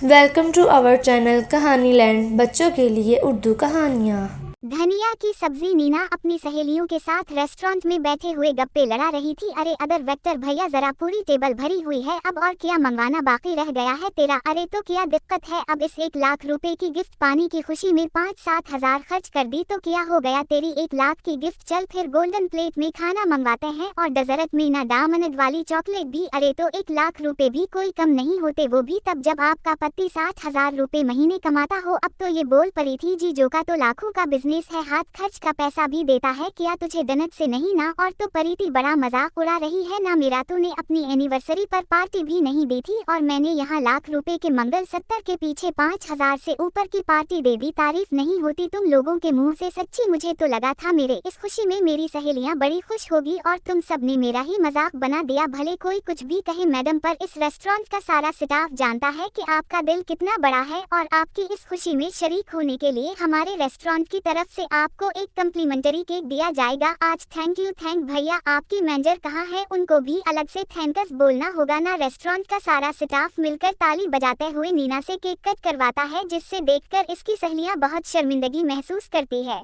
Welcome to our channel कहानी land. बच्चों के लिए उर्दू कहानियाँ। धनिया की सब्जी। नीना अपनी सहेलियों के साथ रेस्टोरेंट में बैठे हुए गप्पे लड़ा रही थी। अरे अदर वेक्टर भैया, जरा पूरी टेबल भरी हुई है, अब और क्या मंगवाना बाकी रह गया है तेरा? अरे तो क्या दिक्कत है, अब इस 1 लाख रुपए की गिफ्ट पाने की खुशी में 5-7 हजार खर्च कर दी तो क्या हो गया तेरी 1 लाख की गिफ्ट? चल फिर गोल्डन प्लेट में खाना मंगवाते हैं और डेजर्ट में ना डायमंड वाली चॉकलेट भी। अरे तो 1 लाख रुपए भी कोई कम नहीं होते, वो भी तब जब आपका पति 60 हजार रुपए महीने कमाता हो। अब तो ये बोल पड़ी थी जीजो का तो लाखों का बिजनेस है, हाथ खर्च का पैसा भी देता है, क्या तुझे डनट से नहीं ना? और तो प्रीति बड़ा मजाक उड़ा रही है ना मेरा, तूने अपनी एनिवर्सरी पर पार्टी भी नहीं दी थी और मैंने यहाँ लाख रुपए के मंगल सत्तर के पीछे 5 हजार से ऊपर की पार्टी दे दी। तारीफ नहीं होती तुम लोगों के मुंह से, सच्ची मुझे तो लगा था मेरे इस खुशी में मेरी सहेलियाँ बड़ी खुश होगी और तुम सब ने मेरा ही मजाक बना दिया। भले कोई कुछ भी कहे मैडम, पर इस रेस्टोरेंट का सारा स्टाफ जानता है कि आपका दिल कितना बड़ा है और आपकी इस खुशी में शरीक होने के लिए हमारे रेस्टोरेंट की तरफ से आपको एक कम्प्लीमेंट्री केक दिया जाएगा आज। Thank you. थैंक भैया, आपकी मैनेजर कहाँ है? उनको भी अलग से थैंक्स बोलना होगा ना। रेस्टोरेंट का सारा स्टाफ मिलकर ताली बजाते हुए नीना से केक कट करवाता है, जिससे देखकर इसकी सहेलियां बहुत शर्मिंदगी महसूस करती है।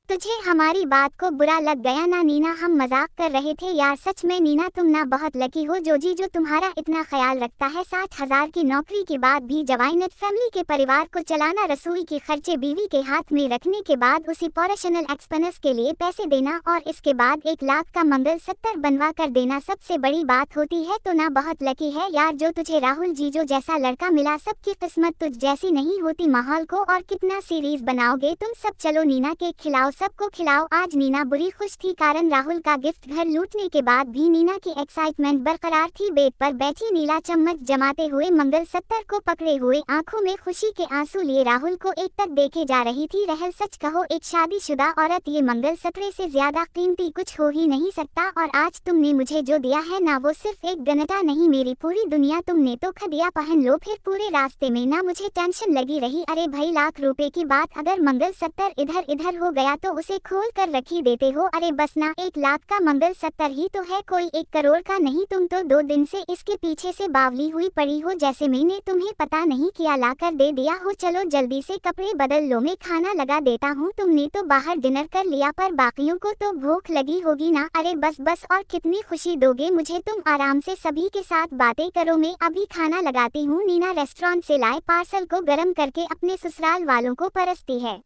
तुझे हमारी बात को बुरा लग गया ना नीना? हम मजाक कर रहे थे यार। सच में नीना, तुम ना बहुत लकी हो जो तुम्हारा इतना ख्याल रखता है। 60 हजार की नौकरी के बाद भी जवाइनट फैमिली के परिवार को चलाना, रसोई के खर्चे बीवी के हाथ में रखने के बाद उसी पर्सनल एक्सपेंस के लिए पैसे देना और इसके बाद 1 लाख का मंगल सत्तर बनवा कर देना सबसे बड़ी बात होती है। तो ना बहुत लकी है यार जो तुझे राहुल जीजो जैसा लड़का मिला। सबकी किस्मत तुझ जैसी नहीं होती। माहौल को और कितना सीरीज बनाओगे तुम सब? चलो नीना, केक खिलाओ, सबको खिलाओ। आज नीना बुरी खुश थी कारण राहुल का गिफ्ट घर लूटने के बाद भी नीना की एक्साइटमेंट बरकरार थी। बेड पर बैठी नीला चम्मच जमाते हुए मंगल सत्तर को पकड़े हुए आंखों में खुशी के आंसू लिए राहुल को एकटक देखे जा रही थी। रहल सच कहो, एक शादीशुदा औरत ये मंगल सत्रे से ज्यादा कीमती कुछ हो ही नहीं सकता। और आज तुमने मुझे जो दिया है ना, वो सिर्फ एक गनटा नहीं, मेरी पूरी दुनिया तुमने तो खदिया। पहन लो फिर। पूरे रास्ते में ना मुझे टेंशन लगी रही। अरे भाई, लाख रुपए की बात, अगर मंगल सत्तर इधर इधर हो गया तो उसे खोल कर रखी देते हो। अरे बस ना, 1 लाख का मंगल सत्तर ही तो है, कोई 1 करोड़ का नहीं। तुम तो 2 दिन से इसके पीछे से बावली हुई पड़ी हो, जैसे मैंने तुम्हें पता नहीं किया ला कर दे दिया हो। चलो जल्दी से कपड़े बदल लो, मैं खाना लगा देता हूँ। तुमने तो बाहर डिनर कर लिया, पर बाकियों को तो भूख लगी होगी ना। अरे बस बस, और कितनी खुशी दोगे मुझे तुम? आराम से सभी के साथ बातें करो, मैं अभी खाना लगाती हूँ। नीना रेस्टोरेंट से लाए पार्सल को गर्म करके अपने ससुराल वालों को परसती है।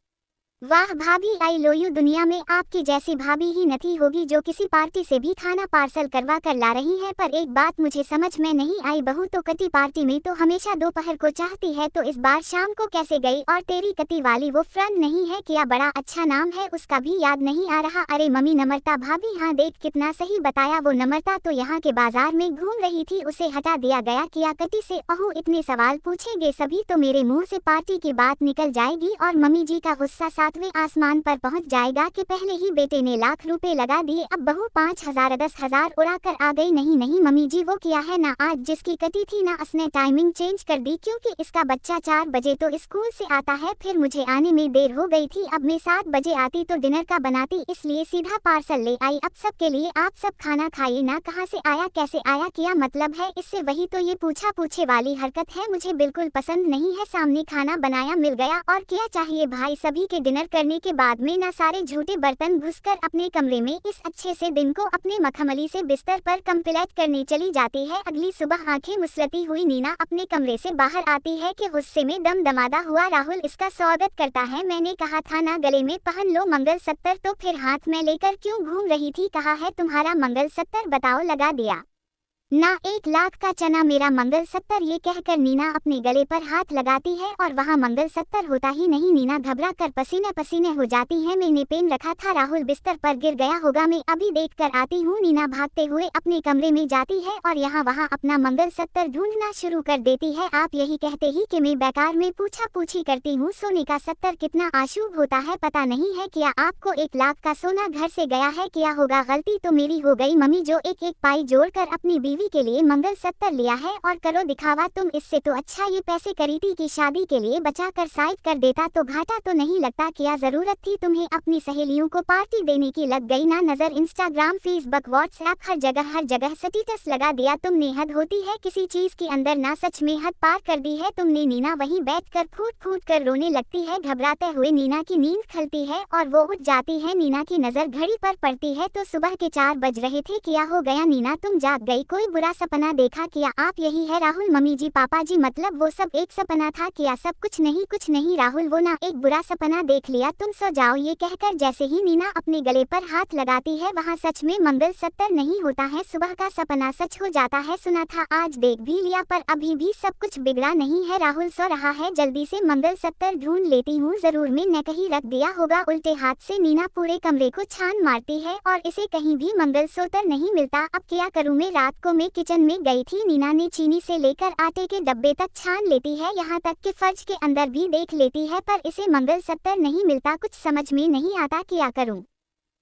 वाह भाभी, आई लो यू। दुनिया में आपकी जैसी भाभी ही नहीं होगी जो किसी पार्टी से भी खाना पार्सल करवा कर ला रही है। पर एक बात मुझे समझ में नहीं आई, बहू तो कटी पार्टी में तो हमेशा दोपहर को चाहती है, तो इस बार शाम को कैसे गई? और तेरी कटी वाली वो फ्रेंड नहीं है क्या? बड़ा अच्छा नाम है उसका, भी याद नहीं आ रहा। अरे मम्मी, नम्रता भाभी। हाँ देख, कितना सही बताया, वो नम्रता तो यहाँ के बाजार में घूम रही थी, उसे हटा दिया गया क्या कटी से? ओह, इतने सवाल पूछेंगे सभी तो मेरे मुँह से पार्टी की बात निकल जाएगी और मम्मी जी का गुस्सा सातवें आसमान पर पहुंच जाएगा कि पहले ही बेटे ने लाख रुपए लगा दिए, अब बहू 5 हजार 10 हजार उड़ा कर आ गई। नहीं नहीं मम्मी जी, वो किया है ना, आज जिसकी कटी थी ना उसने टाइमिंग चेंज कर दी, क्योंकि इसका बच्चा 4 बजे तो स्कूल से आता है, फिर मुझे आने में देर हो गई थी। अब मैं 7 बजे आती तो डिनर का बनाती, इसलिए सीधा पार्सल ले आई। अब सबके लिए आप सब खाना खाइए ना। कहाँ से आया, कैसे आया, क्या मतलब है इससे? वही तो ये पूछा पूछे वाली हरकत है, मुझे बिल्कुल पसंद नहीं है। सामने खाना बनाया मिल गया, और क्या चाहिए भाई? सभी के डिनर करने के बाद में ना सारे झूठे बर्तन घुसकर अपने कमरे में इस अच्छे से दिन को अपने मखमली से बिस्तर पर कंप्लीट करने चली जाती है। अगली सुबह आंखें मुसलती हुई नीना अपने कमरे से बाहर आती है कि गुस्से में दम दमादा हुआ राहुल इसका स्वागत करता है। मैंने कहा था ना गले में पहन लो मंगल सत्तर, तो फिर हाथ में लेकर क्यों घूम रही थी? कहा है तुम्हारा मंगल सत्तर, बताओ। लगा दिया ना 1 लाख का चना मेरा मंगल सत्तर। ये कहकर नीना अपने गले पर हाथ लगाती है और वहाँ मंगल सत्तर होता ही नहीं। नीना घबरा कर पसीने पसीने हो जाती है। मैंने पेन रखा था, राहुल बिस्तर पर गिर गया होगा, मैं अभी देख कर आती हूँ। नीना भागते हुए अपने कमरे में जाती है और यहाँ वहाँ अपना मंगल सत्तर ढूंढना शुरू कर देती है। आप यही कहते ही कि मैं बेकार में पूछा पूछी करती हूँ। सोने का सत्तर कितना अशुभ होता है, पता नहीं है क्या आपको? 1 लाख का सोना घर से गया है, क्या होगा? गलती तो मेरी हो गई मम्मी, जो एक एक पाई जोड़कर अपनी बीवी शादी के लिए मंगल सूत्र लिया है और करो दिखावा तुम। इससे तो अच्छा ये पैसे करीती की शादी के लिए बचा कर साइड कर देता तो घाटा तो नहीं लगता। क्या जरूरत थी तुम्हें अपनी सहेलियों को पार्टी देने की? लग गई ना नजर? इंस्टाग्राम, फेसबुक, व्हाट्सएप हर जगह स्टेटस लगा दिया तुमने। हद होती है किसी चीज की अंदर ना, सच में हद पार कर दी है तुमने। नीना वहीं बैठकर फूट फूट कर रोने लगती है। घबराते हुए नीना की नींद खलती है और वो उठ जाती है। नीना की नजर घड़ी पर पड़ती है तो सुबह के 4 बज रहे थे। क्या हो गया नीना, तुम जाग गई? कोई बुरा सपना देखा क्या? आप यही है राहुल? मम्मी जी, पापा जी, मतलब वो सब एक सपना था क्या? सब कुछ नहीं राहुल, वो ना एक बुरा सपना देख लिया। तुम सो जाओ। ये कहकर जैसे ही नीना अपने गले पर हाथ लगाती है वहाँ सच में मंगल सूत्र नहीं होता है। सुबह का सपना सच हो जाता है। सुना था, आज देख भी लिया, पर अभी भी सब कुछ बिगड़ा नहीं है। राहुल सो रहा है, जल्दी से मंगल सूत्र ढूंढ लेती हूँ, जरूर मैंने कहीं रख दिया होगा। उल्टे हाथ से नीना पूरे कमरे को छान मारती है और इसे कहीं भी मंगल सूत्र नहीं मिलता। अब क्या करूँ मैं? रात को मैं किचन में गई थी। नीना ने चीनी से लेकर आटे के डब्बे तक छान लेती है, यहाँ तक कि फर्श के अंदर भी देख लेती है, पर इसे मंगल सूत्र नहीं मिलता। कुछ समझ में नहीं आता क्या करूँ।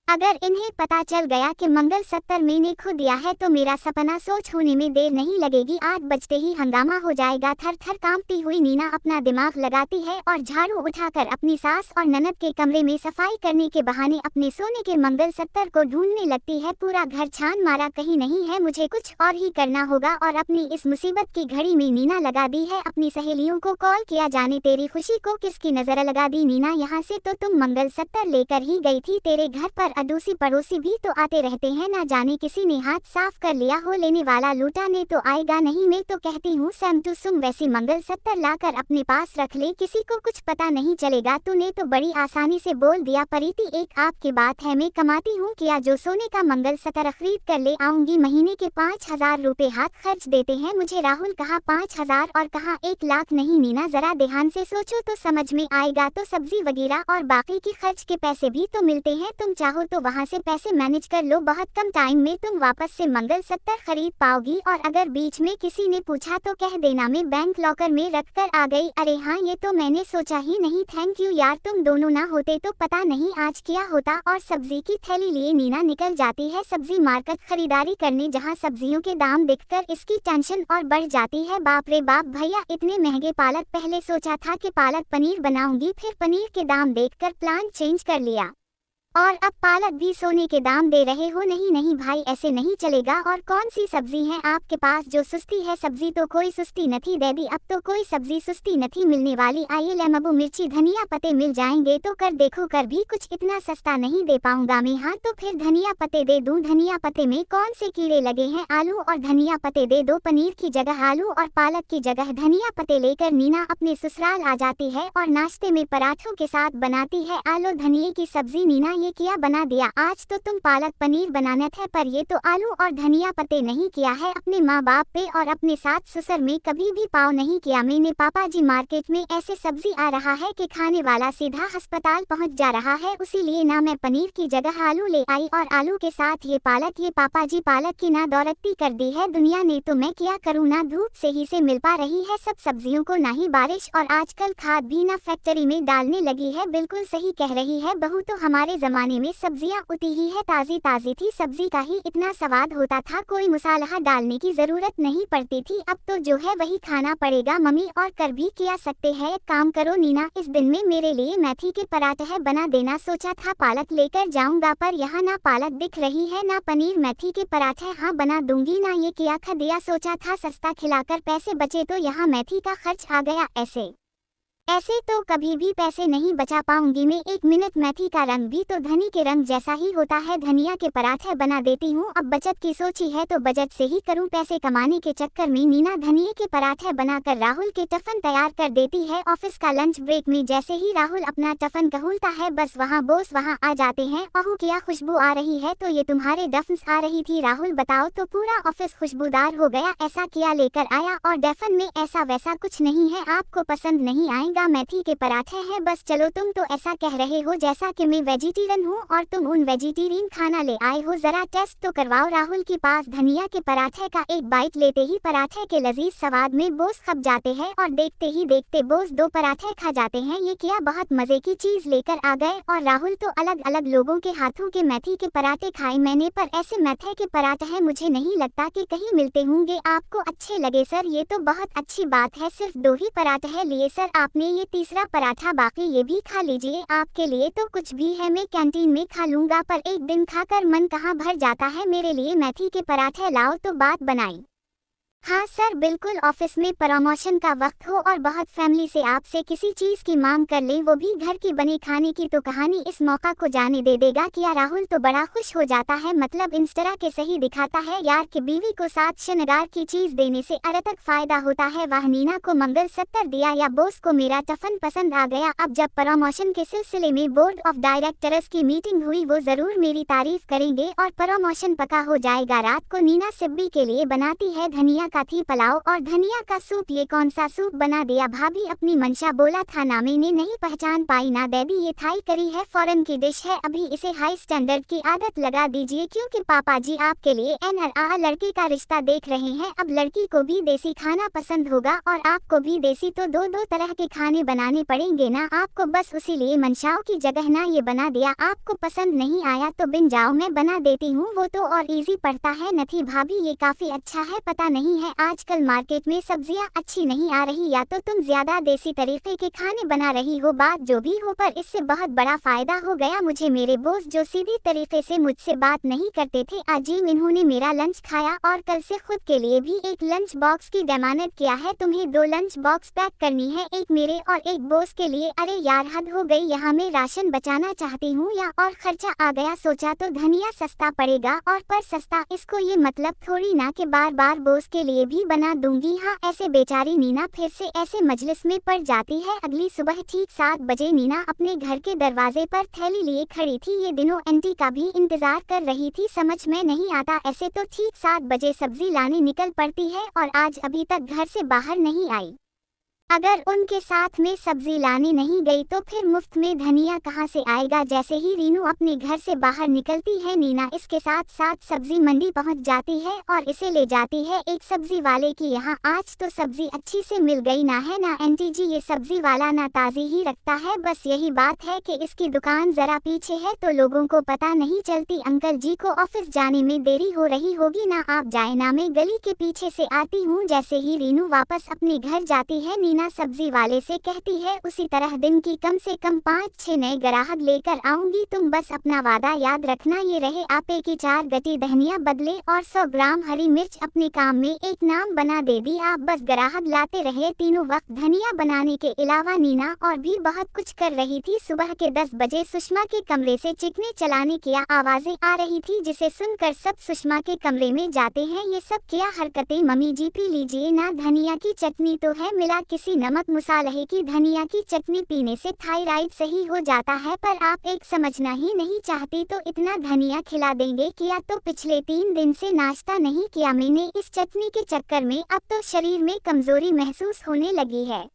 अगर इन्हें पता चल गया कि मंगल सूत्र मैंने खो दिया है तो मेरा सपना सोच होने में देर नहीं लगेगी। 8 बजते ही हंगामा हो जाएगा। थर थर कांपती हुई नीना अपना दिमाग लगाती है और झाड़ू उठाकर अपनी सास और ननद के कमरे में सफाई करने के बहाने अपने सोने के मंगल सूत्र को ढूंढने लगती है। पूरा घर छान मारा, कहीं नहीं है। मुझे कुछ और ही करना होगा। और अपनी इस मुसीबत की घड़ी में नीना लगा दी है अपनी सहेलियों को कॉल किया, जाने तेरी खुशी को किसकी नजर लगा दी। नीना, यहाँ से तो तुम मंगल सूत्र लेकर ही गई थी। तेरे घर पर अड़ोसी पड़ोसी भी तो आते रहते हैं, ना जाने किसी ने हाथ साफ कर लिया हो। लेने वाला लूटाने तो आएगा नहीं। मैं तो कहती हूँ सैम टू सुम वैसी मंगल सूत्र लाकर अपने पास रख ले, किसी को कुछ पता नहीं चलेगा। तूने तो बड़ी आसानी से बोल दिया प्रीति, एक आपकी बात है, मैं कमाती हूँ क्या जो सोने का मंगल सूत्र खरीद कर ले आऊंगी। महीने के 5000 रुपए हाथ खर्च देते हैं मुझे। राहुल, कहा 5000 और कहा 1 लाख? नहीं नीना, जरा ध्यान से सोचो तो समझ में आएगा। तो सब्जी वगैरह और बाकी की खर्च के पैसे भी तो मिलते हैं। तुम चाहो तो वहाँ से पैसे मैनेज कर लो, बहुत कम टाइम में तुम वापस से मंगल सूत्र खरीद पाओगी। और अगर बीच में किसी ने पूछा तो कह देना मैं बैंक लॉकर में रख कर आ गई। अरे हाँ, ये तो मैंने सोचा ही नहीं। थैंक यू यार, तुम दोनों ना होते तो पता नहीं आज क्या होता। और सब्जी की थैली लिए नीना निकल जाती है सब्जी मार्केट खरीदारी करने, जहाँ सब्जियों के दाम देखकर इसकी टेंशन और बढ़ जाती है। बाप रे बाप भैया, इतने महंगे पालक! पहले सोचा था कि पालक पनीर बनाऊंगी, फिर पनीर के दाम देखकर प्लान चेंज कर लिया और अब पालक भी सोने के दाम दे रहे हो। नहीं भाई, ऐसे नहीं चलेगा। और कौन सी सब्जी है आपके पास जो सस्ती है? सब्जी तो कोई सस्ती नहीं दीदी, अब तो कोई सब्जी सस्ती नहीं मिलने वाली। आइए लेमबू, मिर्ची, धनिया पत्ते मिल जाएंगे तो कर देखो, कर भी कुछ इतना सस्ता नहीं दे पाऊंगा मैं। हाँ तो फिर धनिया पत्ते दे दूं। धनिया पत्ते में कौन से कीड़े लगे हैं? आलू और धनिया पत्ते दे दो। पनीर की जगह आलू और पालक की जगह धनिया पत्ते लेकर नीना अपने ससुराल आ जाती है और नाश्ते में पराठों के साथ बनाती है आलू धनिये की सब्जी। नीना, ये क्या बना दिया? आज तो तुम पालक पनीर बनाना था, पर ये तो आलू और धनिया पत्ते नहीं किया है। अपने माँ बाप पे और अपने सास ससुर में कभी भी पाव नहीं किया मैंने। पापा जी, मार्केट में ऐसे सब्जी आ रहा है कि खाने वाला सीधा अस्पताल पहुँच जा रहा है, इसीलिए ना मैं पनीर की जगह आलू ले आई और आलू के साथ ये पालक। ये पापा जी, पालक की ना दौलती कर दी है दुनिया ने, तो मैं क्या करूँ। ना धूप से ही से मिल पा रही है सब सब्जियों को, ना ही बारिश, और आजकल खाद भी ना फैक्ट्री में डालने लगी है। बिल्कुल सही कह रही है बहू, तो हमारे जमाने में सब्जियां उती ही है, ताजी ताजी थी। सब्जी का ही इतना स्वाद होता था, कोई मसाला डालने की जरूरत नहीं पड़ती थी। अब तो जो है वही खाना पड़ेगा मम्मी, और कर भी क्या सकते हैं। एक काम करो नीना, इस दिन में मेरे लिए मेथी के पराठे बना देना। सोचा था पालक लेकर जाऊंगा, पर यहाँ ना पालक दिख रही है ना पनीर। मेथी के पराठे हाँ बना दूंगी ना। ये क्या खा दिया? सोचा था सस्ता खिलाकर पैसे बचे, तो यहाँ मेथी का खर्च आ गया। ऐसे तो कभी भी पैसे नहीं बचा पाऊंगी मैं। 1 मिनट, मेथी का रंग भी तो धनी के रंग जैसा ही होता है। धनिया के पराठे बना देती हूँ। अब बचत की सोची है तो बजट से ही करूँ। पैसे कमाने के चक्कर में नीना धनिये के पराठे बनाकर राहुल के टिफिन तैयार कर देती है। ऑफिस का लंच ब्रेक में जैसे ही राहुल अपना टिफिन खोलता है, बस वहाँ बॉस वहाँ आ जाते हैं। ओह क्या खुशबू आ रही है, तो ये तुम्हारे टिफिन आ रही थी राहुल, बताओ तो पूरा ऑफिस खुशबूदार हो गया। ऐसा क्या लेकर आया? और टिफिन में ऐसा वैसा कुछ नहीं है, आपको पसंद नहीं आएगा लगेगा मेथी के पराठे हैं। बस चलो, तुम तो ऐसा कह रहे हो जैसा कि मैं वेजिटेरियन हूँ और तुम उन वेजिटेरियन खाना ले आए हो। जरा टेस्ट तो करवाओ। राहुल के पास धनिया के पराठे का एक बाइट लेते ही पराठे के लजीज स्वाद में बोस खप जाते हैं और देखते ही देखते बोस 2 पराठे खा जाते हैं। ये क्या बहुत मजे की चीज लेकर आ गए। और राहुल तो अलग अलग लोगों के हाथों के मेथी के पराठे खाए मैंने, पर ऐसे मेथी के पराठे मुझे नहीं लगता कि कहीं मिलते होंगे। आपको अच्छे लगे सर, ये तो बहुत अच्छी बात है। सिर्फ 2 ही पराठे लिए सर आपने, ये तीसरा पराठा बाकी ये भी खा लीजिए। आपके लिए तो कुछ भी है, मैं कैंटीन में खा लूंगा, पर एक दिन खाकर मन कहाँ भर जाता है। मेरे लिए मेथी के पराठे लाओ तो बात बनाई। हाँ सर बिल्कुल, ऑफिस में प्रमोशन का वक्त हो और बहुत फैमिली से आपसे किसी चीज की मांग कर लें, वो भी घर की बने खाने की, तो कहानी इस मौका को जाने दे देगा क्या। राहुल तो बड़ा खुश हो जाता है, मतलब इस तरह के सही दिखाता है यार कि बीवी को साथ श्रृंगार की चीज देने से अरतक फायदा होता है। वाह, नीना को मंगल 70 दिया या बोस को मेरा टफन पसंद आ गया। अब जब प्रमोशन के सिलसिले में बोर्ड ऑफ डायरेक्टर्स की मीटिंग हुई, वो जरूर मेरी तारीफ करेंगे और प्रमोशन पक्का हो जाएगा। रात को नीना सिब्बी के लिए बनाती है धनिया का थी पुलाव और धनिया का सूप। ये कौन सा सूप बना दिया भाभी, अपनी मंशा बोला था ना, मैंने नहीं पहचान पाई ना दीदी, ये थाई करी है, फॉरेन की डिश है, अभी इसे हाई स्टैंडर्ड की आदत लगा दीजिए क्योंकि पापा जी आपके लिए NRI लड़के का रिश्ता देख रहे हैं। अब लड़की को भी देसी खाना पसंद होगा और आपको भी देसी, तो 2 तरह के खाने बनाने पड़ेंगे ना आपको। बस उसी लिए मंशाओं की जगह ना ये बना दिया। आपको पसंद नहीं आया तो बिन जाओ, मैं बना देती हूँ, वो तो और इजी पड़ता है। नथी भाभी ये काफी अच्छा है, पता नहीं है आजकल मार्केट में सब्जियां अच्छी नहीं आ रही, या तो तुम ज्यादा देसी तरीके के खाने बना रही हो, बात जो भी हो, पर इससे बहुत बड़ा फायदा हो गया मुझे। मेरे बॉस जो सीधी तरीके से मुझसे बात नहीं करते थे, आज इन्होंने मेरा लंच खाया और कल से खुद के लिए भी एक लंच बॉक्स की डिमांड किया है। तुम्हें 2 लंच बॉक्स पैक करनी है, एक मेरे और एक बॉस के लिए। अरे यार हद हो गई, यहाँ मैं राशन बचाना चाहती हूँ या और खर्चा आ गया। सोचा तो धनिया सस्ता पड़ेगा और पर सस्ता, इसको ये मतलब थोड़ी ना कि बार बार बॉस के लिए भी बना दूंगी। हाँ ऐसे बेचारी नीना फिर से ऐसे मजलिस में पड़ जाती है। अगली सुबह ठीक 7 बजे नीना अपने घर के दरवाजे पर थैली लिए खड़ी थी। ये दिनों आंटी का भी इंतजार कर रही थी, समझ में नहीं आता, ऐसे तो ठीक 7 बजे सब्जी लाने निकल पड़ती है और आज अभी तक घर से बाहर नहीं आई। अगर उनके साथ में सब्जी लाने नहीं गई तो फिर मुफ्त में धनिया कहाँ से आएगा। जैसे ही रीनू अपने घर से बाहर निकलती है, नीना इसके साथ साथ सब्जी मंडी पहुँच जाती है और इसे ले जाती है एक सब्जी वाले की यहाँ। आज तो सब्जी अच्छी से मिल गई ना है ना आंटी जी, ये सब्जी वाला ना ताज़ी ही रखता है, बस यही बात है कि इसकी दुकान जरा पीछे है तो लोगों को पता नहीं चलती। अंकल जी को ऑफिस जाने में देरी हो रही होगी ना, आप जाए ना, मैं गली के पीछे से आती हूँ। जैसे ही रीनू वापस अपने घर जाती है, नीना सब्जी वाले से कहती है उसी तरह दिन की कम से कम 5-6 नए ग्राहक लेकर आऊंगी, तुम बस अपना वादा याद रखना। ये रहे आपे की 4 गटी धनिया बदले और 100 ग्राम हरी मिर्च, अपने काम में एक नाम बना दे दी, आप बस ग्राहक लाते रहे। तीनों वक्त धनिया बनाने के अलावा नीना और भी बहुत कुछ कर रही थी। सुबह के 10 बजे सुषमा के कमरे से चिकने चलाने की आवाजें आ रही थी, जिसे सुनकर सब सुषमा के कमरे में जाते हैं। ये सब क्या हरकतें, मम्मी जी पी लीजिए ना, धनिया की चटनी तो है, मिला किसी नमक मसाले की। धनिया की चटनी पीने से थायराइड सही हो जाता है, पर आप एक समझना ही नहीं चाहती, तो इतना धनिया खिला देंगे क्या। तो पिछले 3 दिन से नाश्ता नहीं किया मैंने इस चटनी के चक्कर में, अब तो शरीर में कमजोरी महसूस होने लगी है।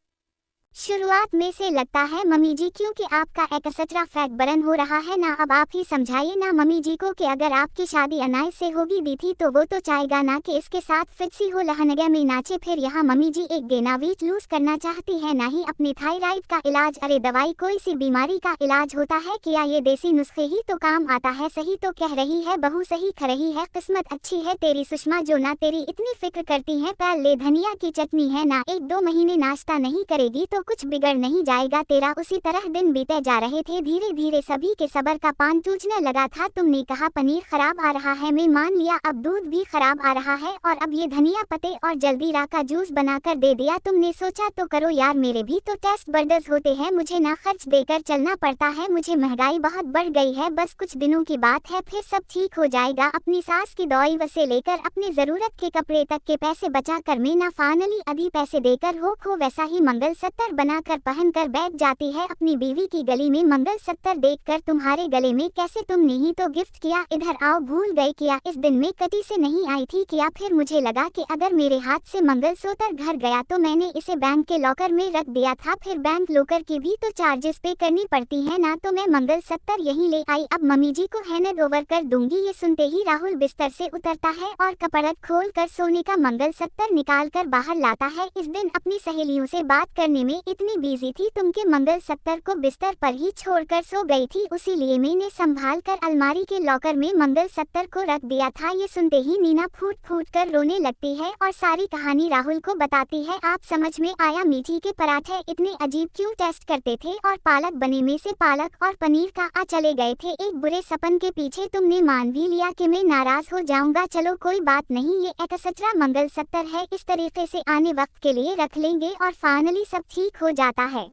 शुरुआत में से लगता है मम्मी जी, क्योंकि आपका एक्सेट्रा फैट बर्न हो रहा है ना, अब आप ही समझाइए ना मम्मी जी को कि अगर आपकी शादी अनाज से होगी दी थी तो वो तो चाहेगा ना कि इसके साथ फिक्सी हो लहनगा में नाचे। फिर यहाँ मम्मी जी एक गेना वेट लूज करना चाहती है, ना ही अपने थायराइड का इलाज। अरे दवाई कोई सी बीमारी का इलाज होता है क्या, ये देसी नुस्खे ही तो काम आता है। सही तो कह रही है बहू, सही ख रही है, किस्मत अच्छी है तेरी सुषमा जो ना तेरी इतनी फिक्र करती है। पहले ले धनिया की चटनी है ना, 1-2 महीने नाश्ता नहीं करेगी तो कुछ बिगड़ नहीं जाएगा तेरा। उसी तरह दिन बीते जा रहे थे, धीरे धीरे सभी के सब्र का पान टूटने लगा था। तुमने कहा पनीर खराब आ रहा है, मैं मान लिया, अब दूध भी खराब आ रहा है, और अब ये धनिया पत्ते और जल्दीरा का जूस बनाकर दे दिया तुमने। सोचा तो करो यार, मेरे भी तो टेस्ट बर्डर्स होते हैं, मुझे ना खर्च देकर चलना पड़ता है, मुझे महंगाई बहुत बढ़ गई है। बस कुछ दिनों की बात है, फिर सब ठीक हो जाएगा। अपनी सास की दवाई से लेकर अपने जरूरत के कपड़े तक के पैसे बचा कर मैं ना फाइनली आधी पैसे देकर हो खो वैसा ही मंगल 70 बनाकर पहनकर बैठ जाती है अपनी बीवी की गली में। मंगलसूत्र देखकर तुम्हारे गले में कैसे, तुमने ही तो गिफ्ट किया। इधर आओ, भूल गए क्या इस दिन में कटी से नहीं आई थी क्या? फिर मुझे लगा कि अगर मेरे हाथ से मंगलसूत्र घर गया तो मैंने इसे बैंक के लॉकर में रख दिया था। फिर बैंक लॉकर की भी तो चार्जेस पे करनी पड़ती है ना, तो मैं मंगलसूत्र यहीं ले आई। अब मम्मी जी को हैंड ओवर कर दूंगी। ये सुनते ही राहुल बिस्तर से उतरता है और कपड़क खोल कर सोने का मंगलसूत्र निकाल कर बाहर लाता है। इस दिन अपनी सहेलियों से बात करने में इतनी बिजी थी तुम के मंगलसूत्र को बिस्तर पर ही छोड़कर सो गई थी, उसीलिए मैंने संभाल कर अलमारी के लॉकर में मंगलसूत्र को रख दिया था। ये सुनते ही नीना फूट फूट कर रोने लगती है और सारी कहानी राहुल को बताती है। आप समझ में आया? मीठी के पराठे इतने अजीब क्यों टेस्ट करते थे और पालक बने में से पालक और पनीर का आ चले गए थे। एक बुरे सपन के पीछे तुमने मान भी लिया कि मैं नाराज हो जाऊंगा। चलो कोई बात नहीं, ये एक सच्चा मंगलसूत्र है, इस तरीके से आने वक्त के लिए रख लेंगे और फाइनली सब ठीक हो जाता है।